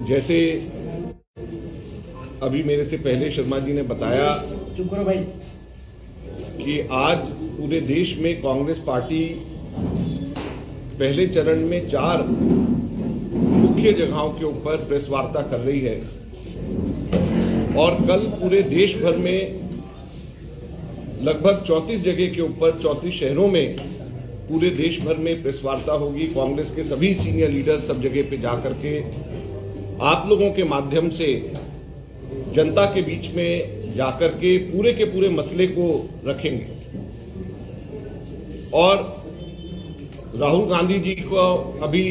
जैसे अभी मेरे से पहले शर्मा जी ने बताया कि आज पूरे देश में कांग्रेस पार्टी पहले चरण में 4 मुख्य जगहों के ऊपर प्रेस वार्ता कर रही है और कल पूरे देश भर में लगभग 34 जगह के ऊपर 34 शहरों में पूरे देश भर में प्रेस वार्ता होगी। कांग्रेस के सभी सीनियर लीडर सब जगह पे जाकर के आप लोगों के माध्यम से जनता के बीच में जाकर के पूरे मसले को रखेंगे और राहुल गांधी जी को अभी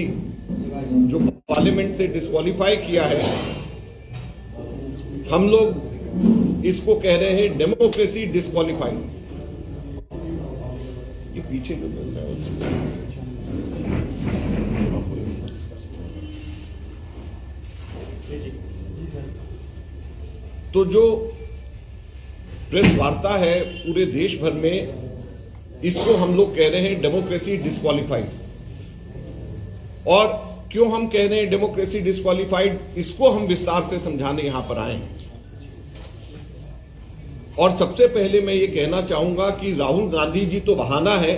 जो पार्लियामेंट से डिस्क्वालीफाई किया है, हम लोग इसको कह रहे हैं डेमोक्रेसी डिस्क्वालीफाइड। ये पीछे जो तो जो प्रेस वार्ता है पूरे देश भर में, इसको हम लोग कह रहे हैं डेमोक्रेसी डिस्क्वालीफाइड। और क्यों हम कह रहे हैं डेमोक्रेसी डिस्क्वालीफाइड, इसको हम विस्तार से समझाने यहां पर आए हैं। और सबसे पहले मैं ये कहना चाहूंगा कि राहुल गांधी जी तो बहाना है,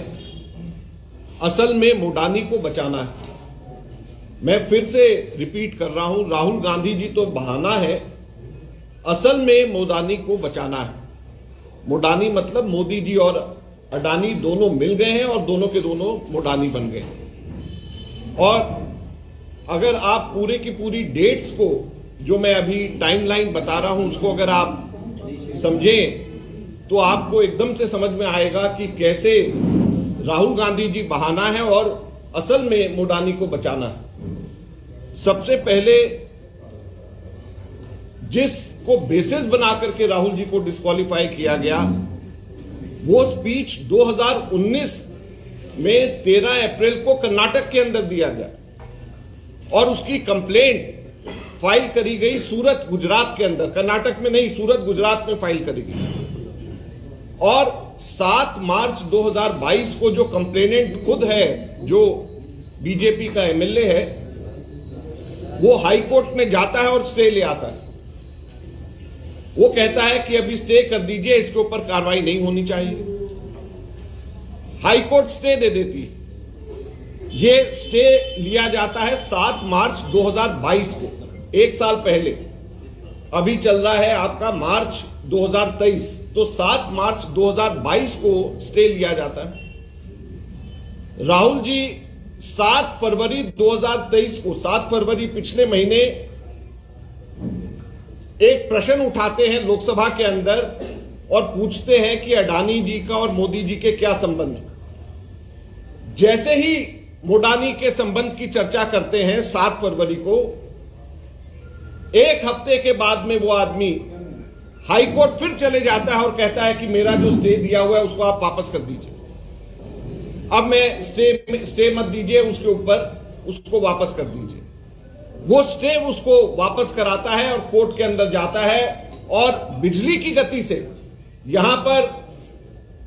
असल में मोडानी को बचाना है। मैं फिर से रिपीट कर रहा हूं, राहुल गांधी जी तो बहाना है, असल में मोडानी को बचाना है। मोडानी मतलब मोदी जी और अडानी दोनों मिल गए हैं और दोनों के दोनों मोडानी बन गए। और अगर आप पूरे की पूरी डेट्स को, जो मैं अभी टाइमलाइन बता रहा हूं, उसको अगर आप समझें तो आपको एकदम से समझ में आएगा कि कैसे राहुल गांधी जी बहाना है और असल में मोडानी को बचाना है। सबसे पहले जिसको बेसिस बना करके राहुल जी को डिस्क्वालीफाई किया गया, वो स्पीच 2019 में 13 अप्रैल को कर्नाटक के अंदर दिया गया और उसकी कंप्लेंट फाइल करी गई सूरत गुजरात के अंदर, कर्नाटक में नहीं, सूरत गुजरात में फाइल करी गई। और 7 मार्च 2022 को जो कंप्लेनेंट खुद है, जो बीजेपी का एमएलए है, वो हाई कोर्ट में जाता है और स्टे ले आता है। वो कहता है कि अभी स्टे कर दीजिए, इसके ऊपर कार्रवाई नहीं होनी चाहिए। हाई कोर्ट स्टे दे देती है। ये स्टे लिया जाता है 7 मार्च 2022 को, 1 साल पहले। अभी चल रहा है आपका मार्च 2023, तो 7 मार्च 2022 को स्टे लिया जाता है। राहुल जी 7 फरवरी 2023 को, 7 फरवरी पिछले महीने, एक प्रश्न उठाते हैं लोकसभा के अंदर और पूछते हैं कि अडानी जी का और मोदी जी के क्या संबंध है। जैसे ही मोडानी के संबंध की चर्चा करते हैं 7 फरवरी को, 1 हफ्ते के बाद में वो आदमी हाई कोर्ट फिर चले जाता है और कहता है कि मेरा जो स्टे दिया हुआ है उसको आप वापस कर दीजिए। अब मैं स्टे मत दीजिए, उसके ऊपर उसको वापस कर दीजिए। वो स्टे उसको वापस कराता है और कोर्ट के अंदर जाता है और बिजली की गति से यहां पर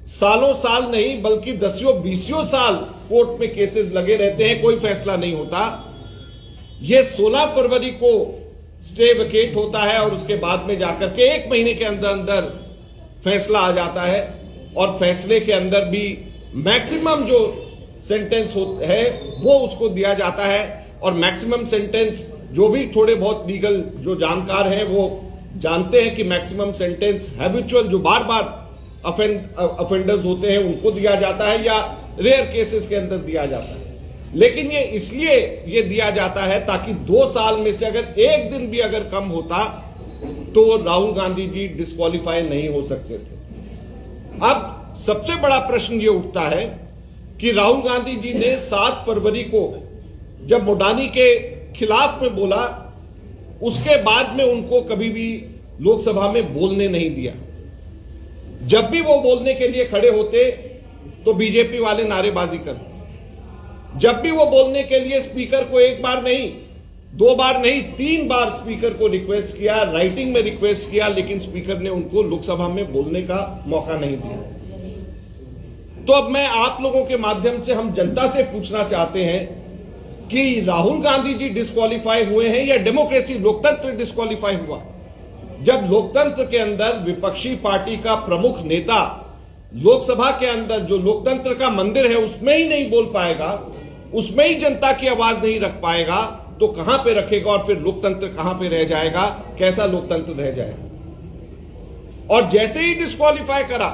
सालों साल नहीं बल्कि 10-20 साल कोर्ट में केसेस लगे रहते हैं, कोई फैसला नहीं होता। ये 16 फरवरी को स्टे वेकेट होता है और उसके बाद में जाकर के 1 महीने के अंदर अंदर फैसला आ जाता है। और फैसले के अंदर भी मैक्सिमम जो सेंटेंस है वो उसको दिया जाता है। और मैक्सिमम सेंटेंस, जो भी थोड़े बहुत लीगल जो जानकार हैं वो जानते हैं कि मैक्सिमम सेंटेंस हैबिचुअल जो बार बार अफेंडर्स होते हैं उनको दिया जाता है या रेयर केसेस के अंदर दिया जाता है। लेकिन ये इसलिए ये दिया जाता है ताकि 2 साल में से अगर 1 दिन भी अगर कम होता तो राहुल गांधी जी डिस्क्वालीफाई नहीं हो सकते थे। अब सबसे बड़ा प्रश्न ये उठता है कि राहुल गांधी जी ने 7 फरवरी को जब मोडानी के खिलाफ में बोला, उसके बाद में उनको कभी भी लोकसभा में बोलने नहीं दिया। जब भी वो बोलने के लिए खड़े होते तो बीजेपी वाले नारेबाजी करते। जब भी वो बोलने के लिए स्पीकर को 1 बार नहीं, 2 बार नहीं, 3 बार स्पीकर को रिक्वेस्ट किया, राइटिंग में रिक्वेस्ट किया, लेकिन स्पीकर ने उनको लोकसभा में बोलने का मौका नहीं दिया। तो अब मैं आप लोगों के माध्यम से हम जनता से पूछना चाहते हैं कि राहुल गांधी जी डिस्क्वालीफाई हुए हैं या डेमोक्रेसी लोकतंत्र डिस्क्वालीफाई हुआ। जब लोकतंत्र के अंदर विपक्षी पार्टी का प्रमुख नेता लोकसभा के अंदर जो लोकतंत्र का मंदिर है उसमें ही नहीं बोल पाएगा, उसमें ही जनता की आवाज नहीं रख पाएगा, तो कहां पे रखेगा और फिर लोकतंत्र कहां पे रह जाएगा, कैसा लोकतंत्र रह जाएगा। और जैसे ही डिस्क्वालीफाई करा,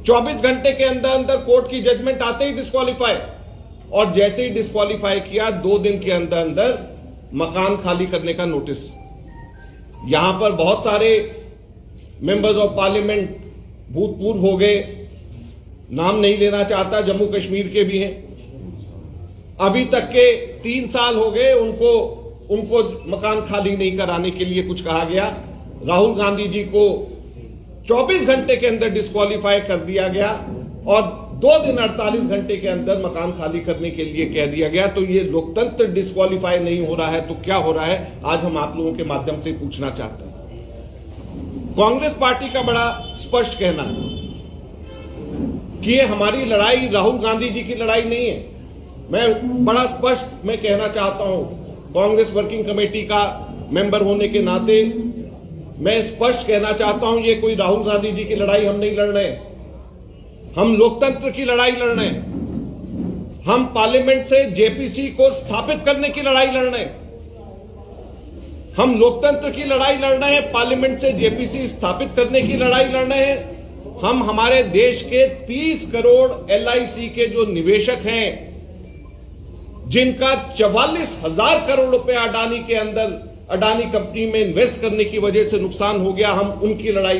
24 घंटे के अंदर अंदर कोर्ट की जजमेंट आते ही डिस्क्वालीफाई, और जैसे ही डिस्क्वालीफाई किया 2 दिन के अंदर अंदर मकान खाली करने का नोटिस। यहां पर बहुत सारे मेंबर्स ऑफ पार्लियामेंट भूतपूर्व हो गए, नाम नहीं लेना चाहता, जम्मू कश्मीर के भी हैं, अभी तक के 3 साल हो गए उनको मकान खाली नहीं कराने के लिए कुछ कहा गया। राहुल गांधी जी को 24 घंटे के अंदर डिस्क्वालीफाई कर दिया गया और 2 दिन 48 घंटे के अंदर मकान खाली करने के लिए कह दिया गया। तो ये लोकतंत्र डिस्क्वालीफाई नहीं हो रहा है तो क्या हो रहा है, आज हम आप लोगों के माध्यम से पूछना चाहते हैं। कांग्रेस पार्टी का बड़ा स्पष्ट कहना है कि ये हमारी लड़ाई राहुल गांधी जी की लड़ाई नहीं है। मैं बड़ा स्पष्ट मैं कहना चाहता हूं, कांग्रेस वर्किंग कमेटी का मेंबर होने के नाते मैं स्पष्ट कहना चाहता हूं, ये कोई राहुल गांधी जी की लड़ाई हम नहीं लड़ रहे हैं, हम लोकतंत्र की लड़ाई लड़ रहे हैं। हम पार्लियामेंट से जेपीसी को स्थापित करने की लड़ाई लड़ रहे हैं, हम लोकतंत्र की लड़ाई लड़ रहे हैं, पार्लियामेंट से जेपीसी स्थापित करने की लड़ाई लड़ रहे हैं। हम हमारे देश के 30 करोड़ एलआईसी के जो निवेशक हैं, जिनका 44,000 करोड़ रुपए अडानी के अंदर अडानी कंपनी में इन्वेस्ट करने की वजह से नुकसान हो गया, हम उनकी लड़ाई